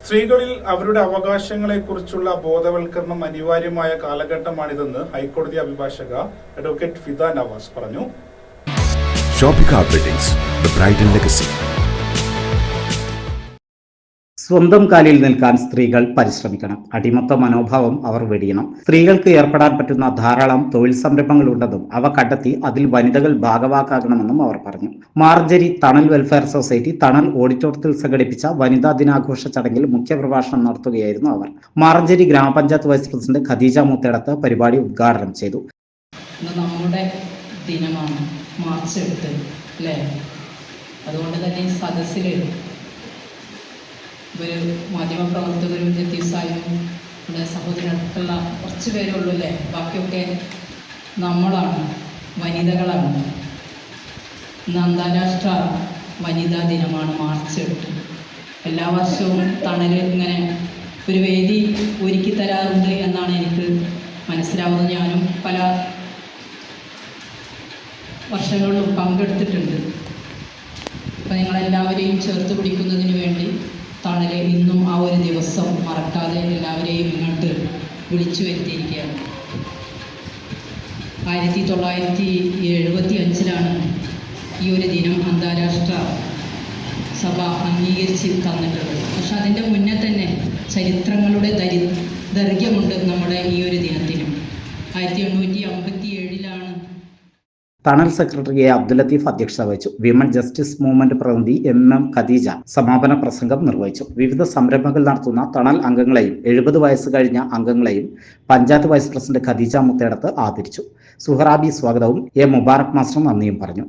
സ്ത്രീകളിൽ അവരുടെ അവകാശങ്ങളെക്കുറിച്ചുള്ള ബോധവൽക്കരണം അനിവാര്യമായ കാലഘട്ടമാണിതെന്ന് ഹൈക്കോടതി അഭിഭാഷക അഡ്വക്കേറ്റ് ഫിദ നവാസ് പറഞ്ഞു. Shoppika weddings, the bridal legacy. സ്വന്തം കാലിൽ നിൽക്കാൻ സ്ത്രീകൾ പരിശ്രമിക്കണം. അടിമത്ത മനോഭാവം അവർ വെടിയണം. സ്ത്രീകൾക്ക് ഏർപ്പെടാൻ പറ്റുന്ന ധാരാളം തൊഴിൽ സംരംഭങ്ങൾ ഉണ്ടെന്നും അവ കണ്ടെത്തി അതിൽ വനിതകൾ ഭാഗവാക്കാകണമെന്നും അവർ പറഞ്ഞു. മാർജരി തണൽ വെൽഫെയർ സൊസൈറ്റി തണൽ ഓഡിറ്റോറിയത്തിൽ സംഘടിപ്പിച്ച വനിതാ ദിനാഘോഷ ചടങ്ങിൽ മുഖ്യപ്രഭാഷണം നടത്തുകയായിരുന്നു അവർ. മാർജരി ഗ്രാമപഞ്ചായത്ത് വൈസ് പ്രസിഡന്റ് ഖദീജ മുത്തേടത്ത് പരിപാടി ഉദ്ഘാടനം ചെയ്തു. നമ്മുടെ ദിനമാണ് മാർച്ച് 8 അല്ലേ? അതുകൊണ്ട് തന്നെ ഈ സദസ്സിൽ ഒരു മാധ്യമപ്രവർത്തകരും ജത്തീസായും നമ്മുടെ സഹോദരനൊക്കെയുള്ള കുറച്ച് പേരേ ഉള്ളൂ അല്ലേ? ബാക്കിയൊക്കെ നമ്മളാണ്, വനിതകളാണ്. ഇന്ന് അന്താരാഷ്ട്ര വനിതാ ദിനമാണ് മാർച്ച് 8. എല്ലാ വർഷവും തണൽ ഇങ്ങനെ ഒരു വേദി ഒരുക്കി തരാറുണ്ട് എന്നാണ് എനിക്ക് മനസ്സിലാവുന്നത്. ഞാനും പല വർഷങ്ങളിലും പങ്കെടുത്തിട്ടുണ്ട്. അപ്പോൾ നിങ്ങളെല്ലാവരെയും ചേർത്ത് പിടിക്കുന്നതിന് വേണ്ടി തണൽ ഇന്നും ആ ഒരു ദിവസം മറക്കാതെ എല്ലാവരെയും ഇങ്ങോട്ട് വിളിച്ചു വരുത്തിയിരിക്കുകയാണ്. 1975 ഈ ഒരു ദിനം അന്താരാഷ്ട്ര സഭ അംഗീകരിച്ച് തന്നിട്ടുള്ളത്. പക്ഷെ അതിൻ്റെ മുന്നേ തന്നെ ചരിത്രങ്ങളുടെ ദൈർഘ്യമുണ്ട് നമ്മുടെ ഈ ഒരു ദിനത്തിന്. 1857 തണൽ സെക്രട്ടറി അബ്ദുൽ ലത്തീഫ് അധ്യക്ഷത വഹിച്ചു. വിമൻ ജസ്റ്റിസ് മൂവ്മെന്റ് പ്രതിനിധി MM ഖദീജ സമാപന പ്രസംഗം നിർവഹിച്ചു. വിവിധ സംരംഭങ്ങൾ നടത്തുന്ന തണൽ അംഗങ്ങളെയും 70 വയസ്സ് കഴിഞ്ഞ അംഗങ്ങളെയും പഞ്ചായത്ത് വൈസ് പ്രസിഡന്റ് ഖദീജ മുത്തേടത്ത് ആദരിച്ചു. സുഹറാബി സ്വാഗതവും മുബാറക് മാസ്റ്റർ നന്ദിയും പറഞ്ഞു.